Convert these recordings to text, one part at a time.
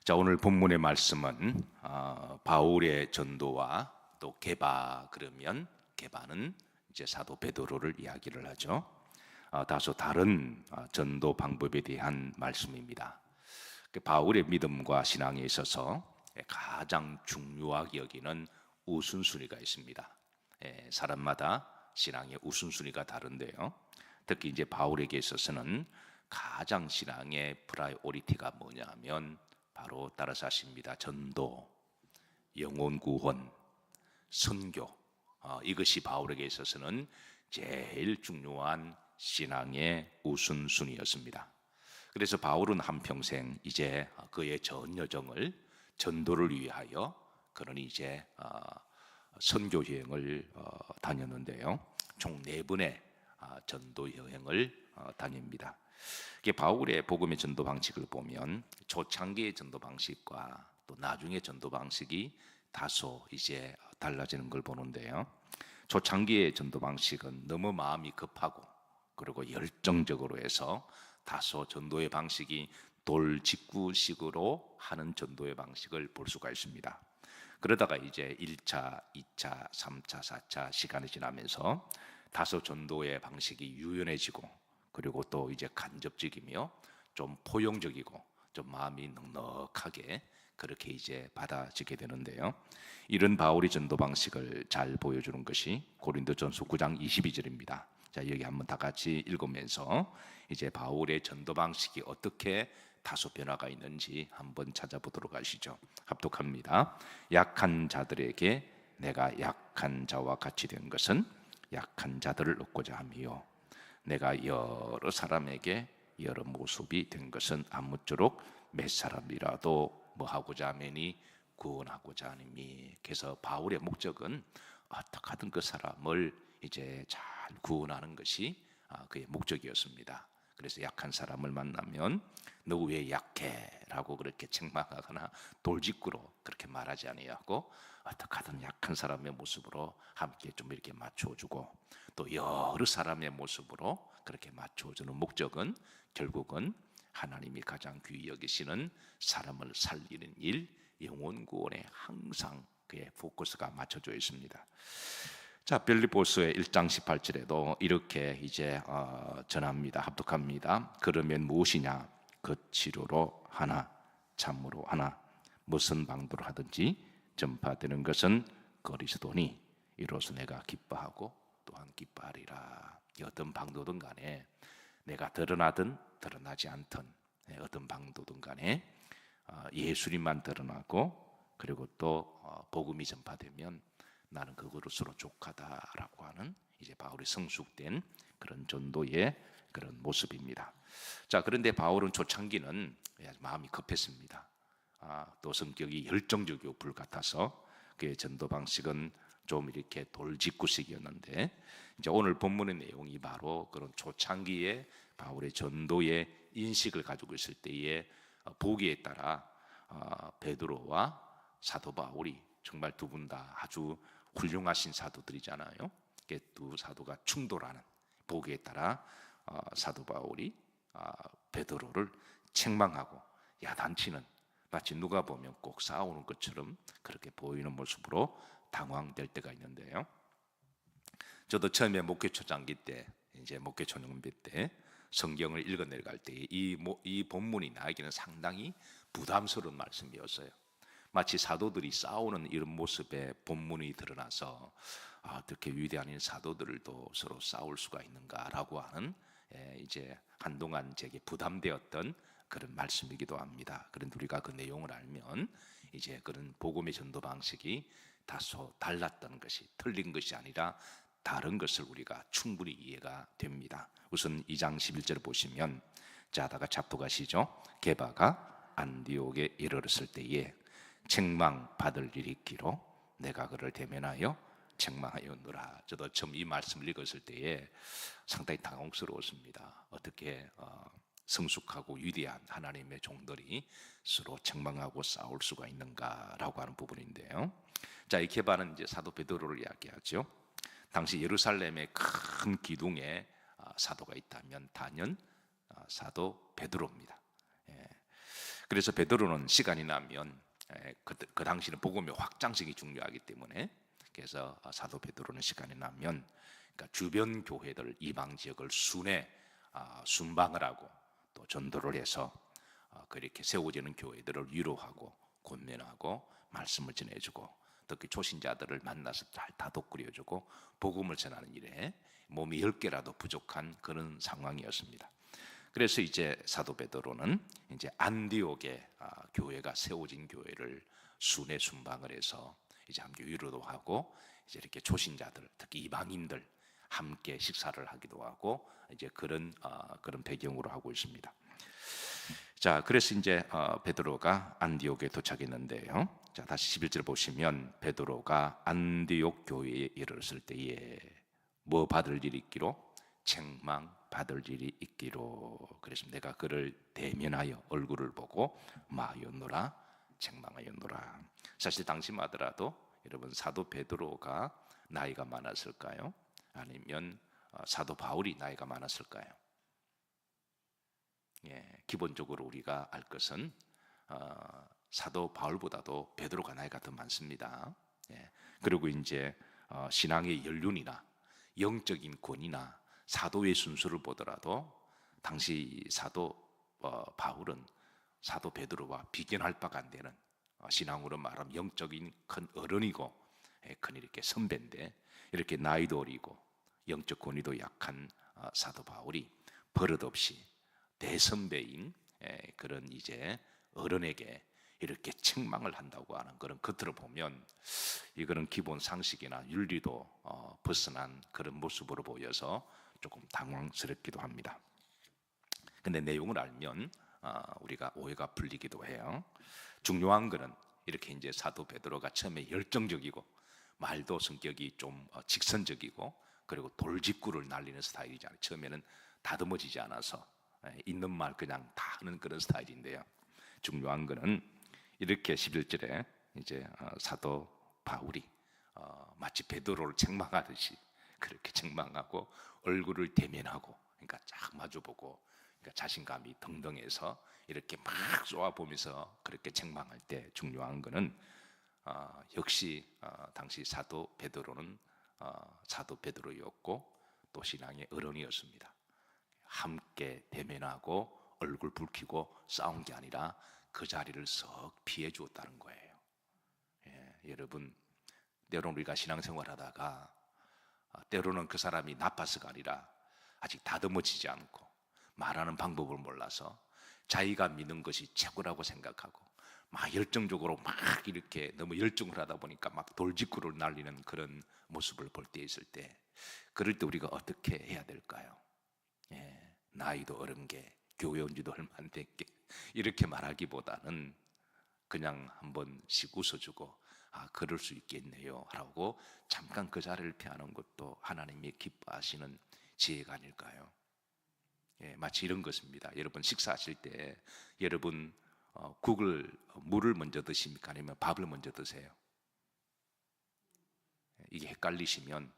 자, 오늘 본문의 말씀은 바울의 전도와 또 게바, 그러면 게바는 이제 사도 베드로를 이야기를 하죠. 다소 다른 전도 방법에 대한 말씀입니다. 바울의 믿음과 신앙에 있어서 가장 중요하게 여기는 우선순위가 있습니다. 사람마다 신앙의 우선순위가 다른데요. 특히 이제 바울에게 있어서는 가장 신앙의 프라이오리티가 뭐냐면 바로 따라서 하십니다. 전도, 영혼 구원, 선교, 이것이 바울에게 있어서는 제일 중요한 신앙의 우선순위였습니다. 그래서 바울은 한평생 이제 그의 전 여정을 전도를 위하여 그는 이제 선교 여행을 다녔는데요. 총 4번의 전도 여행을 다닙니다. 바울의 복음의 전도 방식을 보면 초창기의 전도 방식과 또 나중의 전도 방식이 다소 이제 달라지는 걸 보는데요. 초창기의 전도 방식은 너무 마음이 급하고 그리고 열정적으로 해서 다소 전도의 방식이 돌직구식으로 하는 전도의 방식을 볼 수가 있습니다. 그러다가 이제 1차, 2차, 3차, 4차 시간이 지나면서 다소 전도의 방식이 유연해지고 그리고 또 이제 간접적이며 좀 포용적이고 좀 마음이 넉넉하게 그렇게 이제 받아지게 되는데요. 이런 바울의 전도 방식을 잘 보여주는 것이 고린도전서 9장 22절입니다. 자, 여기 한번 다 같이 읽으면서 이제 바울의 전도 방식이 어떻게 다소 변화가 있는지 한번 찾아보도록 하시죠. 합독합니다. 약한 자들에게 내가 약한 자와 같이 된 것은 약한 자들을 얻고자 함이요, 내가 여러 사람에게 여러 모습이 된 것은 아무쪼록 몇 사람이라도 뭐 하고자 하매니 구원하고자 하니. 그래서 바울의 목적은 어떻게 하든 그 사람을 이제 잘 구원하는 것이 그의 목적이었습니다. 그래서 약한 사람을 만나면 너 왜 약해? 라고 그렇게 책망하거나 돌직구로 그렇게 말하지 아니하고 어떻게 하든 약한 사람의 모습으로 함께 좀 이렇게 맞춰주고 또 여러 사람의 모습으로 그렇게 맞춰주는 목적은 결국은 하나님이 가장 귀히 여기시는 사람을 살리는 일, 영혼 구원에 항상 그의 포커스가 맞춰져 있습니다. 자, 빌립보서의 1장 18절에도 이렇게 이제 전합니다. 합독합니다. 그러면 무엇이냐? 거치로로 하나, 참으로 하나, 무슨 방도로 하든지 전파되는 것은 그리스도니 이로써 내가 기뻐하고 또한 기뻐하리라. 어떤 방도든 간에 내가 드러나든 드러나지 않든 어떤 방도든 간에 예수님만 드러나고 그리고 또 복음이 전파되면 나는 그것으로 족하다라고 하는 이제 바울이 성숙된 그런 전도의 그런 모습입니다. 자, 그런데 바울은 초창기는 마음이 급했습니다. 또 성격이 열정적이고 불같아서 그의 전도 방식은 좀 이렇게 돌직구식이었는데 이제 오늘 본문의 내용이 바로 그런 초창기의 바울의 전도의 인식을 가지고 있을 때의 보기에 따라 베드로와 사도 바울이 정말 두 분 다 아주 훌륭하신 사도들이잖아요. 두 사도가 충돌하는 보기에 따라 사도 바울이 베드로를 책망하고 야단치는, 마치 누가 보면 꼭 싸우는 것처럼 그렇게 보이는 모습으로 당황될 때가 있는데요. 저도 처음에 목회 초창기 때, 이제 목회 초년비 때 성경을 읽어 내려갈 때 이 본문이 나에게는 상당히 부담스러운 말씀이었어요. 마치 사도들이 싸우는 이런 모습에 본문이 드러나서 어떻게 위대한 사도들도 서로 싸울 수가 있는가라고 하는 이제 한동안 제게 부담되었던 그런 말씀이기도 합니다. 그런데 우리가 그 내용을 알면 이제 그런 복음의 전도 방식이 다소 달랐던 것이, 틀린 것이 아니라 다른 것을 우리가 충분히 이해가 됩니다. 우선 2장 11절을 보시면, 자, 다가 잡독하시죠. 게바가 안디옥에 이르렀을 때에 책망받을 일이 있기로 내가 그를 대면하여 책망하였노라. 저도 처음 이 말씀을 읽었을 때에 상당히 당혹스러웠습니다. 어떻게 성숙하고 위대한 하나님의 종들이 서로 책망하고 싸울 수가 있는가라고 하는 부분인데요. 자, 이 게바는 이제 사도 베드로를 이야기하죠. 당시 예루살렘의 큰 기둥에 사도가 있다면 단연 사도 베드로입니다. 그래서 베드로는 시간이 나면 그 당시는 복음의 확장성이 중요하기 때문에 그래서 사도 베드로는 시간이 나면 그러니까 주변 교회들 이방 지역을 순방을 하고 또 전도를 해서 그렇게 세워지는 교회들을 위로하고 권면하고 말씀을 전해주고 특히 초신자들을 만나서 잘 다독거려주고 복음을 전하는 일에 몸이 10개라도 부족한 그런 상황이었습니다. 그래서 이제 사도 베드로는 이제 안디옥에 교회가 세워진 교회를 순방을 해서 이제 함께 위로도 하고 이제 이렇게 초신자들 특히 이방인들 함께 식사를 하기도 하고 이제 그런 배경으로 하고 있습니다. 자, 그래서 이제 베드로가 안디옥에 도착했는데요. 자, 다시 11절 보시면 베드로가 안디옥 교회에 이르렀을 때에 뭐 받을 일이 있기로 책망 받을 일이 있기로. 그래서 내가 그를 대면하여 얼굴을 보고 마였노라 책망하였노라. 사실 당시마더라도 여러분 사도 베드로가 나이가 많았을까요? 아니면 사도 바울이 나이가 많았을까요? 기본적으로 우리가 알 것은 사도 바울보다도 베드로가 나이가 더 많습니다. 그리고 이제 신앙의 연륜이나 영적인 권위나 사도의 순수를 보더라도 당시 사도 바울은 사도 베드로와 비견할 바가 안 되는 신앙으로 말하면 영적인 큰 어른이고 큰 이렇게 선배인데 이렇게 나이도 어리고 영적 권위도 약한 사도 바울이 버릇없이 대선배인 그런 이제 어른에게 이렇게 책망을 한다고 하는 그런 겉으로 보면 이거는 기본 상식이나 윤리도 벗어난 그런 모습으로 보여서 조금 당황스럽기도 합니다. 근데 내용을 알면 우리가 오해가 풀리기도 해요. 중요한 거는 이렇게 이제 사도 베드로가 처음에 열정적이고 말도 성격이 좀 직선적이고 그리고 돌직구를 날리는 스타일이잖아요. 처음에는 다듬어지지 않아서 있는 말 그냥 다 하는 그런 스타일인데요. 중요한 거는 이렇게 11절에 이제 사도 바울이 마치 베드로를 책망하듯이 그렇게 책망하고 얼굴을 대면하고 그러니까 쫙 마주보고 그러니까 자신감이 등등해서 이렇게 막 쏘아보면서 그렇게 책망할 때 중요한 거는 역시 당시 사도 베드로는 사도 베드로였고 또 신앙의 어른이었습니다. 함께 대면하고 얼굴 붉히고 싸운 게 아니라 그 자리를 썩 피해 주었다는 거예요. 여러분 때로는 우리가 신앙생활하다가 때로는 그 사람이 나빠서가 아니라 아직 다듬어지지 않고 말하는 방법을 몰라서 자기가 믿는 것이 최고라고 생각하고 막 열정적으로 막 이렇게 너무 열정을 하다 보니까 막 돌직구를 날리는 그런 모습을 볼 때 있을 때 그럴 때 우리가 어떻게 해야 될까요? 나이도 어른 게 교회 온 지도 얼마 안 됐게 이렇게 말하기보다는 그냥 한 번씩 웃어주고 그럴 수 있겠네요 라고 잠깐 그 자리를 피하는 것도 하나님이 기뻐하시는 지혜가 아닐까요? 마치 이런 것입니다. 여러분 식사하실 때 여러분 물을 먼저 드십니까? 아니면 밥을 먼저 드세요? 이게 헷갈리시면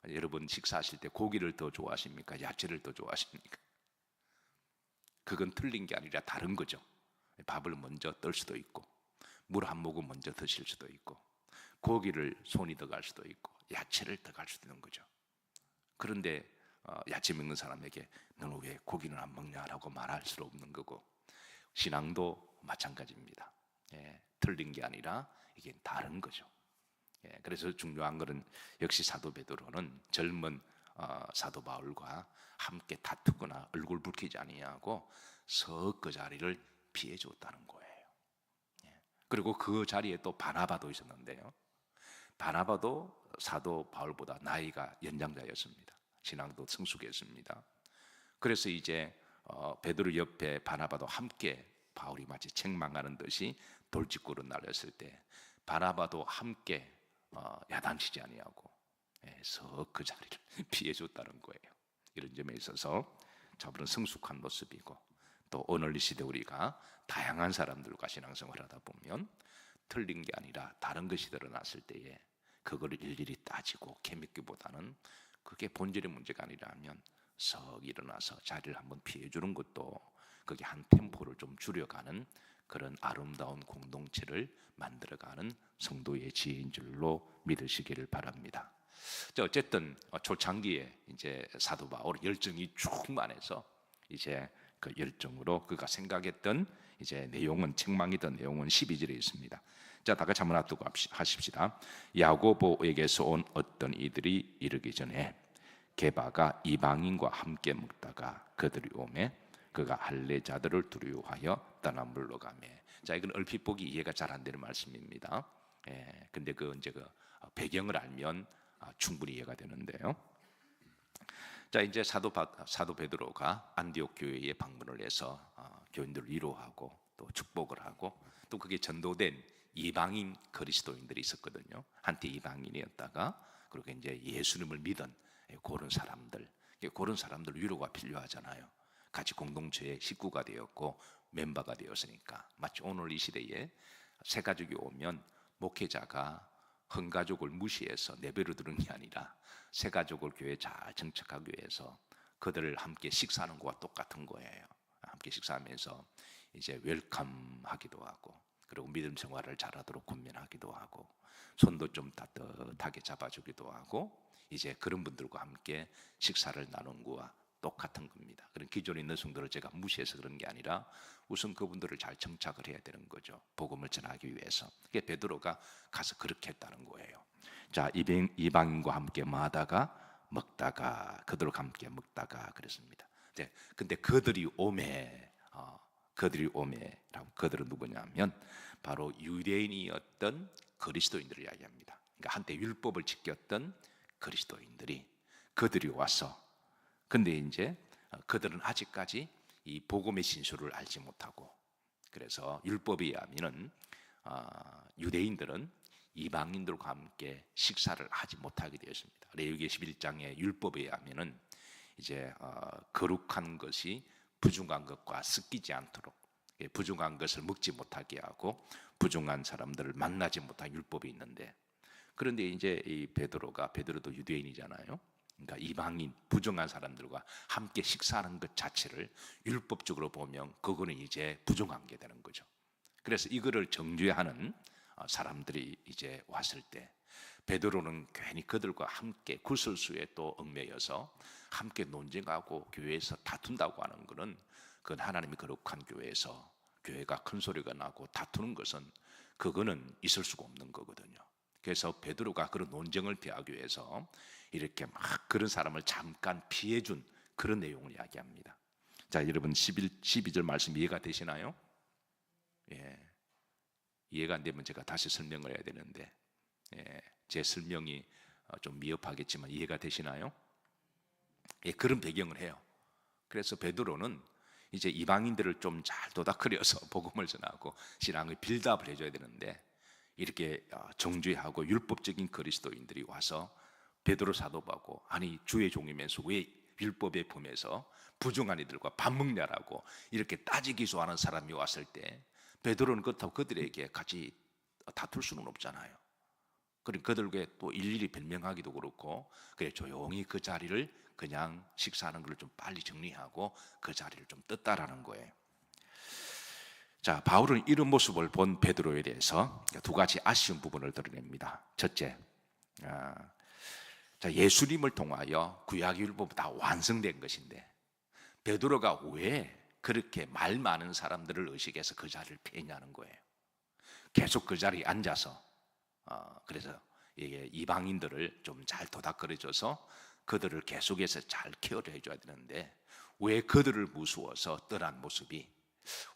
여러분 식사하실 때 고기를 더 좋아하십니까? 야채를 더 좋아하십니까? 그건 틀린 게 아니라 다른 거죠. 밥을 먼저 뜰 수도 있고 물 한 모금 먼저 드실 수도 있고 고기를 손이 더 갈 수도 있고 야채를 더 갈 수도 있는 거죠. 그런데 야채 먹는 사람에게 너는 왜 고기는 안 먹냐라고 말할 수 없는 거고 신앙도 마찬가지입니다. 틀린 게 아니라 이게 다른 거죠. 그래서 중요한 것은 역시 사도 베드로는 젊은 사도 바울과 함께 다투거나 얼굴 붉히지 아니하고 석 그 자리를 피해 줬다는 거예요. 그리고 그 자리에 또 바나바도 있었는데요. 바나바도 사도 바울보다 나이가 연장자였습니다. 신앙도 성숙했습니다. 그래서 이제 베드로 옆에 바나바도 함께 바울이 마치 책망하는 듯이 돌직구로 날렸을 때 바나바도 함께 야단치지 아니하고 석 그 자리를 피해 줬다는 거예요. 이런 점에 있어서 저분은 성숙한 모습이고 또 오늘 이 시대 우리가 다양한 사람들과 신앙생활을 하다 보면 틀린 게 아니라 다른 것이 드러났을 때에 그거를 일일이 따지고 캐묻기보다는 그게 본질의 문제가 아니라면 석 일어나서 자리를 한번 피해 주는 것도 그게 한 템포를 좀 줄여가는 그런 아름다운 공동체를 만들어가는 성도의 지혜인 줄로 믿으시기를 바랍니다. 어쨌든 초창기에 이제 사도 바울 열정이 충만해서 이제 그 열정으로 그가 생각했던 이제 내용은, 책망이던 내용은 12절에 있습니다. 자, 다 같이 한번 놔두고 하십시다. 야고보에게서 온 어떤 이들이 이르기 전에 게바가 이방인과 함께 먹다가 그들이 오매 그가 할례자들을 두려워하여 떠나 물러가매. 자, 이건 얼핏 보기 이해가 잘 안 되는 말씀입니다. 근데 그 이제 그 배경을 알면 충분히 이해가 되는데요. 자, 이제 사도 베드로가 안디옥 교회에 방문을 해서 교인들을 위로하고 또 축복을 하고, 또 그게 전도된 이방인 그리스도인들이 있었거든요. 한때 이방인이었다가 그리고 이제 예수님을 믿은 그런 사람들 위로가 필요하잖아요. 같이 공동체의 식구가 되었고 멤버가 되었으니까. 마치 오늘 이 시대에 새 가족이 오면 목회자가 한 가족을 무시해서 내버려 두는 게 아니라 새 가족을 교회에 잘 정착하기 위해서 그들을 함께 식사하는 것과 똑같은 거예요. 함께 식사하면서 이제 웰컴하기도 하고, 그리고 믿음 생활을 잘하도록 권면하기도 하고, 손도 좀 따뜻하게 잡아주기도 하고, 이제 그런 분들과 함께 식사를 나눈 것과 똑같은 겁니다. 그런 기존에 있는 성도를 제가 무시해서 그런 게 아니라 우선 그분들을 잘 정착을 해야 되는 거죠. 복음을 전하기 위해서. 그게 베드로가 가서 그렇게 했다는 거예요. 자, 이방인과 함께 먹다가 그들과 함께 먹다가 그랬습니다. 근데 그들이 오매라고, 그들은 누구냐면 바로 유대인이었던 그리스도인들을 이야기합니다. 그러니까 한때 율법을 지켰던 그리스도인들이, 그들이 와서, 근데 이제 그들은 아직까지 이 복음의 진수를 알지 못하고, 그래서 율법에 의하면은 유대인들은 이방인들과 함께 식사를 하지 못하게 되었습니다. 레위기 11장의 율법에 의하면은 이제 거룩한 것이 부중한 것과 섞이지 않도록, 부중한 것을 먹지 못하게 하고 부중한 사람들을 만나지 못한 율법이 있는데, 그런데 이제 이 베드로도 유대인이잖아요. 그러니까 이방인 부정한 사람들과 함께 식사하는 것 자체를 율법적으로 보면 그거는 이제 부정한 게 되는 거죠. 그래서 이거를 정죄하는 사람들이 이제 왔을 때 베드로는 괜히 그들과 함께 구설수에 또 얽매여서 함께 논쟁하고 교회에서 다툰다고 하는 것은, 그건 하나님이 거룩한 교회에서 교회가 큰 소리가 나고 다투는 것은 그거는 있을 수가 없는 거거든요. 그래서 베드로가 그런 논쟁을 피하기 위해서 이렇게 막 그런 사람을 잠깐 피해준 그런 내용을 이야기합니다. 자, 여러분 12절 말씀 이해가 되시나요? 예. 이해가 안 되면 제가 다시 설명을 해야 되는데, 제 설명이 좀 미흡하겠지만 이해가 되시나요? 그런 배경을 해요. 그래서 베드로는 이제 이방인들을 좀 잘 도닥거려서 복음을 전하고 신앙의 빌드업을 해줘야 되는데, 이렇게 정죄하고 율법적인 그리스도인들이 와서 베드로 사도하고, 아니 주의 종이면서 왜 율법에 범해서 부정한 이들과 밥 먹냐라고 이렇게 따지기소하는 사람이 왔을 때 베드로는 그렇다고 그들에게 같이 다툴 수는 없잖아요. 그리고 그들에게 또 일일이 변명하기도 그렇고, 그래 조용히 그 자리를 그냥 식사하는 걸 좀 빨리 정리하고 그 자리를 좀 떴다라는 거예요. 자, 바울은 이런 모습을 본 베드로에 대해서 두 가지 아쉬운 부분을 드러냅니다. 첫째, 자, 예수님을 통하여 구약 율법이 다 완성된 것인데 베드로가 왜 그렇게 말 많은 사람들을 의식해서 그 자리를 피했냐는 거예요. 계속 그 자리에 앉아서 그래서 이게 이방인들을 좀 잘 도닥거려줘서 그들을 계속해서 잘 케어를 해줘야 되는데 왜 그들을 무서워서 떠난 모습이,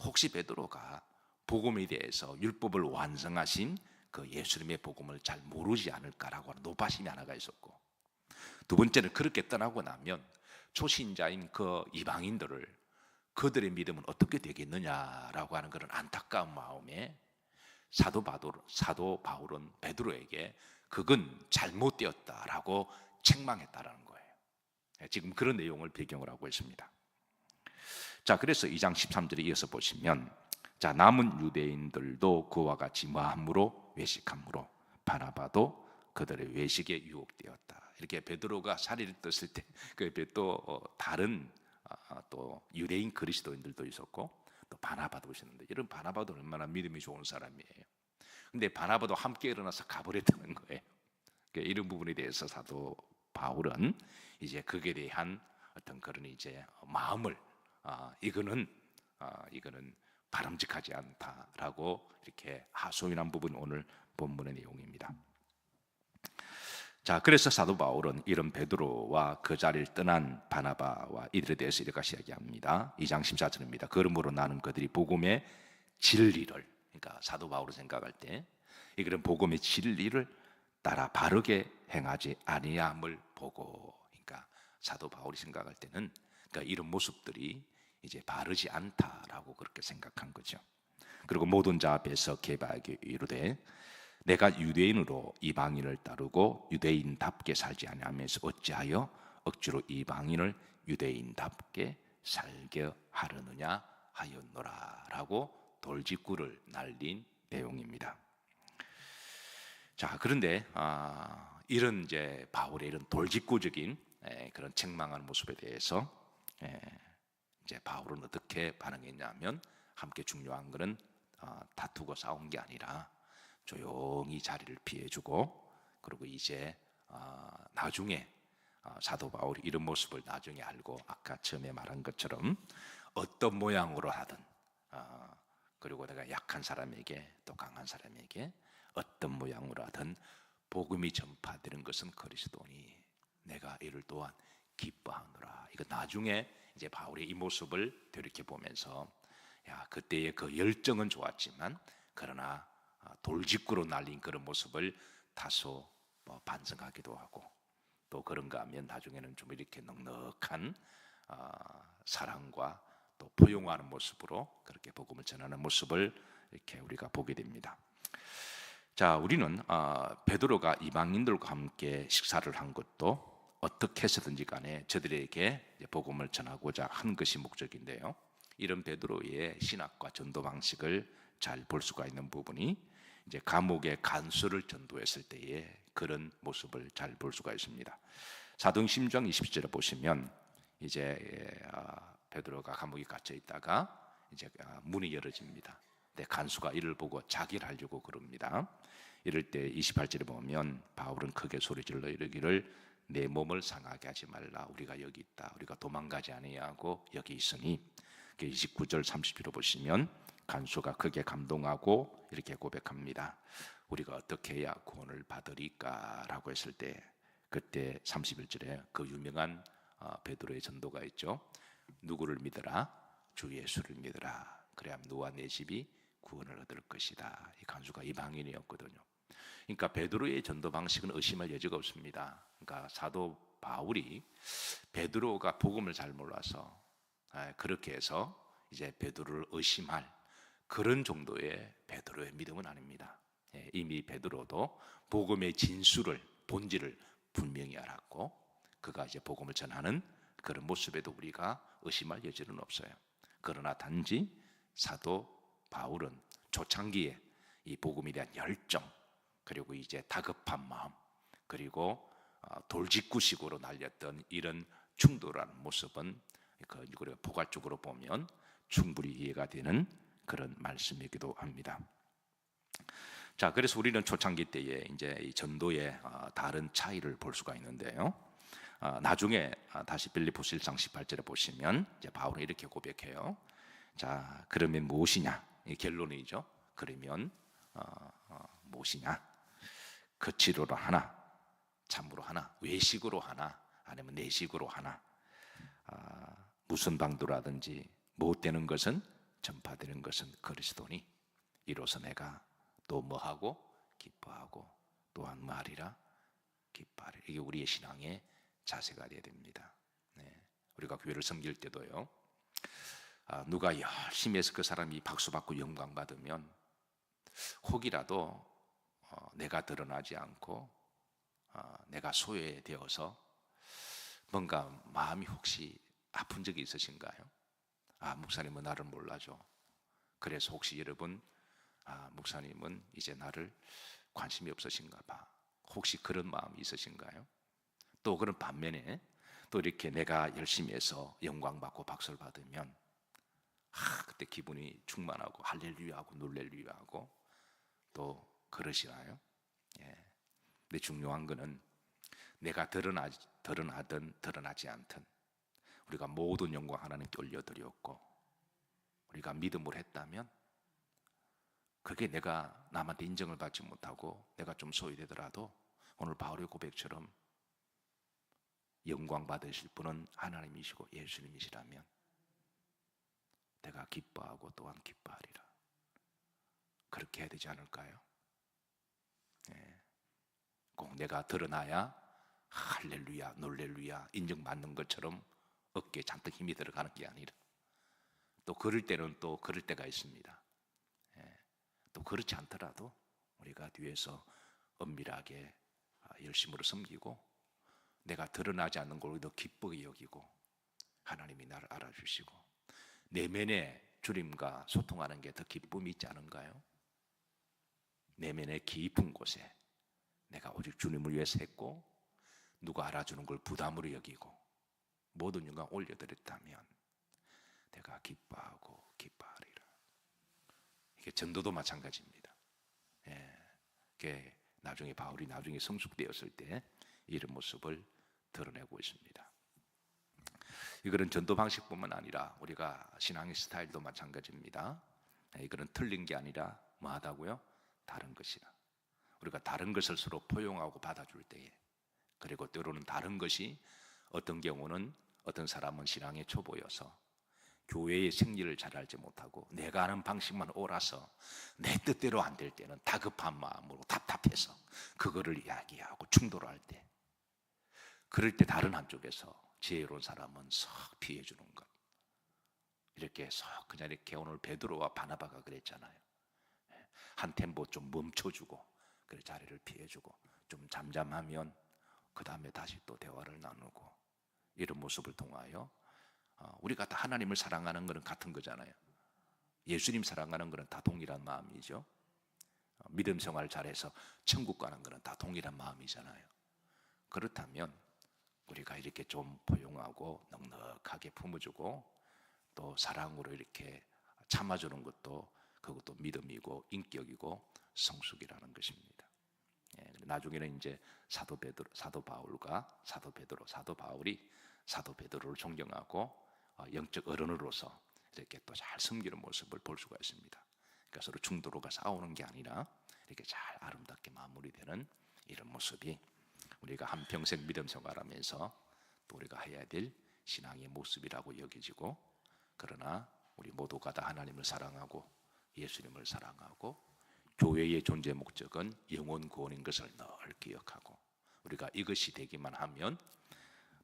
혹시 베드로가 복음에 대해서 율법을 완성하신 그 예수님의 복음을 잘 모르지 않을까라고 하는 노바심이 하나가 있었고, 두 번째는 그렇게 떠나고 나면 초신자인 그 이방인들을, 그들의 믿음은 어떻게 되겠느냐라고 하는 그런 안타까운 마음에 사도 바울은 베드로에게 그건 잘못되었다라고 책망했다라는 거예요. 지금 그런 내용을 배경으로 하고 있습니다. 자, 그래서 2장 13절에 이어서 보시면, 자, 남은 유대인들도 그와 같이 마음으로 외식함으로 바나바도 그들의 외식에 유혹되었다. 이렇게 베드로가 사리를 떴을 때 그 또 다른 또 유대인 그리스도인들도 있었고 또 바나바도 오셨는데, 이런 바나바도 얼마나 믿음이 좋은 사람이에요. 근데 바나바도 함께 일어나서 가버렸다는 거예요. 그러니까 이런 부분에 대해서 사도 바울은 이제 그에 대한 어떤 그런 이제 마음을, 이거는 바람직하지 않다라고 이렇게 하소연한 부분, 오늘 본문의 내용입니다. 자, 그래서 사도 바울은 이런 베드로와 그 자리를 떠난 바나바와 이들에 대해서 이렇게 이야기합니다. 2장 14절입니다. 그러므로 나는 그들이 복음의 진리를, 그러니까 사도 바울을 생각할 때 이 그런 복음의 진리를 따라 바르게 행하지 아니함을 보고, 그러니까 사도 바울이 생각할 때는 그러니까 이런 모습들이 이제 바르지 않다라고 그렇게 생각한 거죠. 그리고 모든 자 앞에서 개바하게 이르되 내가 유대인으로 이방인을 따르고 유대인답게 살지 아니하면서 어찌하여 억지로 이방인을 유대인답게 살게 하려느냐 하였노라라고 돌직구를 날린 내용입니다. 자, 그런데 이런 이제 바울의 이런 돌직구적인 그런 책망하는 모습에 대해서 이제 바울은 어떻게 반응했냐면, 함께 중요한 것은 다투고 싸운 게 아니라 조용히 자리를 피해주고, 그리고 이제 나중에 사도 바울이 이런 모습을 나중에 알고 아까 처음에 말한 것처럼 어떤 모양으로 하든, 그리고 내가 약한 사람에게 또 강한 사람에게 어떤 모양으로 하든 복음이 전파되는 것은 그리스도니 내가 이를 또한 기뻐하노라. 이거 나중에 이제 바울의 이 모습을 되돌이켜 보면서, 야, 그때의 그 열정은 좋았지만 그러나 돌직구로 날린 그런 모습을 다소 반성하기도 하고, 또 그런가 하면 나중에는 좀 이렇게 넉넉한 사랑과 또 포용하는 모습으로 그렇게 복음을 전하는 모습을 이렇게 우리가 보게 됩니다. 자, 우리는 베드로가 이방인들과 함께 식사를 한 것도 어떻게 해서든지 간에 저들에게 복음을 전하고자 한 것이 목적인데요, 이런 베드로의 신학과 전도 방식을 잘 볼 수가 있는 부분이 이제 감옥의 간수를 전도했을 때의 그런 모습을 잘 볼 수가 있습니다. 사도행전 20절에 보시면 이제 베드로가 감옥에 갇혀 있다가 이제 문이 열어집니다. 근데 간수가 이를 보고 자기를 하려고 그럽니다. 이럴 때 28절에 보면 바울은 크게 소리질러 이르기를 내 몸을 상하게 하지 말라. 우리가 여기 있다. 우리가 도망가지 아니하고 여기 있으니. 29절 30절로 보시면 간수가 크게 감동하고 이렇게 고백합니다. 우리가 어떻게 해야 구원을 받으리까? 라고 했을 때 그때 31절에 그 유명한 베드로의 전도가 있죠. 누구를 믿어라? 주 예수를 믿어라. 그래야 너와 내 집이 구원을 얻을 것이다. 이 간수가 이방인이었거든요. 그러니까 베드로의 전도 방식은 의심할 여지가 없습니다. 그러니까 사도 바울이 베드로가 복음을 잘 몰라서 그렇게 해서 이제 베드로를 의심할 그런 정도의 베드로의 믿음은 아닙니다. 이미 베드로도 복음의 진수를, 본질을 분명히 알았고 그가 이제 복음을 전하는 그런 모습에도 우리가 의심할 여지는 없어요. 그러나 단지 사도 바울은 초창기에 이 복음에 대한 열정, 그리고 이제 다급한 마음, 그리고 돌직구식으로 날렸던 이런 충돌한 모습은 우리가 포괄적으로 보면 충분히 이해가 되는 그런 말씀이기도 합니다. 자, 그래서 우리는 초창기 때에 이제 이 전도의 다른 차이를 볼 수가 있는데요. 나중에 다시 빌립보서 1장 18절에 보시면 이제 바울은 이렇게 고백해요. 자, 그러면 무엇이냐? 이 결론이죠. 그러면 무엇이냐? 거칠어로 하나, 참으로 하나, 외식으로 하나, 아니면 내식으로 하나, 무슨 방도라든지 못되는 것은 전파되는 것은 그리스도니 이로써 내가 또 뭐하고 기뻐하고 또한 말이라 기뻐하리. 이게 우리의 신앙의 자세가 되어야 됩니다. 우리가 교회를 섬길 때도요, 누가 열심히 해서 그 사람이 박수 받고 영광 받으면 혹이라도 내가 드러나지 않고 내가 소외되어서 뭔가 마음이 혹시 아픈 적이 있으신가요? 목사님은 나를 몰라줘. 그래서 혹시 여러분 목사님은 이제 나를 관심이 없으신가 봐. 혹시 그런 마음이 있으신가요? 또 그런 반면에 또 이렇게 내가 열심히 해서 영광 받고 박수를 받으면 그때 기분이 충만하고 할렐루야하고 놀렐루야하고 또 그러시나요? 예. 근데 중요한 거는 내가 드러나든 드러나지 않든 우리가 모든 영광 하나님께 올려드렸고 우리가 믿음을 했다면 그게 내가 남한테 인정을 받지 못하고 내가 좀 소외되더라도 오늘 바울의 고백처럼 영광 받으실 분은 하나님이시고 예수님이시라면 내가 기뻐하고 또한 기뻐하리라. 그렇게 해야 되지 않을까요? 예. 꼭 내가 드러나야 할렐루야, 놀렐루야 인정받는 것처럼 어깨에 잔뜩 힘이 들어가는 게 아니라 또 그럴 때는 또 그럴 때가 있습니다. 예. 또 그렇지 않더라도 우리가 뒤에서 엄밀하게 열심으로 섬기고 내가 드러나지 않는 걸 더 기쁘게 여기고 하나님이 나를 알아주시고 내면의 주님과 소통하는 게 더 기쁨이 있지 않은가요? 내면의 깊은 곳에 내가 오직 주님을 위해서 했고 누가 알아주는 걸 부담으로 여기고 모든 영광 올려드렸다면 내가 기뻐하고 기뻐하리라. 이게 전도도 마찬가지입니다. 예, 이게 나중에 바울이 나중에 성숙되었을 때 이런 모습을 드러내고 있습니다. 이거는 전도 방식뿐만 아니라 우리가 신앙의 스타일도 마찬가지입니다. 이거는 틀린 게 아니라 뭐하다고요? 다른 것이라. 우리가 다른 것을 서로 포용하고 받아줄 때에 그리고 때로는 다른 것이 어떤 경우는 어떤 사람은 신앙의 초보여서 교회의 생리를 잘 알지 못하고 내가 아는 방식만 옳아서 내 뜻대로 안 될 때는 다급한 마음으로 답답해서 그거를 이야기하고 충돌할 때 그럴 때 다른 한쪽에서 지혜로운 사람은 석 피해 주는 것. 이렇게 석 그냥 이렇게 오늘 베드로와 바나바가 그랬잖아요. 한 템포 좀 멈춰주고 그 자리를 피해주고 좀 잠잠하면 그 다음에 다시 또 대화를 나누고 이런 모습을 통하여 우리가 다 하나님을 사랑하는 것은 같은 거잖아요. 예수님 사랑하는 것은 다 동일한 마음이죠. 믿음 생활 잘해서 천국 가는 것은 다 동일한 마음이잖아요. 그렇다면 우리가 이렇게 좀 포용하고 넉넉하게 품어주고 또 사랑으로 이렇게 참아주는 것도 그것도 믿음이고 인격이고 성숙이라는 것입니다. 예, 나중에는 이제 사도 바울이 사도 베드로를 존경하고 영적 어른으로서 이렇게 또 잘 섬기는 모습을 볼 수가 있습니다. 그러니까 서로 충돌과 싸우는 게 아니라 이렇게 잘 아름답게 마무리되는 이런 모습이 우리가 한평생 믿음 생활하면서 또 우리가 해야 될 신앙의 모습이라고 여겨지고 그러나 우리 모두가 다 하나님을 사랑하고 예수님을 사랑하고 교회의 존재 목적은 영혼 구원인 것을 늘 기억하고 우리가 이것이 되기만 하면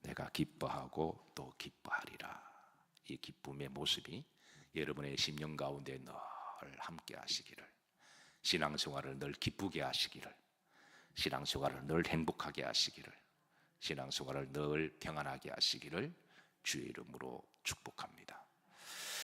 내가 기뻐하고 또 기뻐하리라. 이 기쁨의 모습이 여러분의 심령 가운데 늘 함께 하시기를 신앙생활을 늘 기쁘게 하시기를 신앙생활을 늘 행복하게 하시기를 신앙생활을 늘 평안하게 하시기를 주의 이름으로 축복합니다.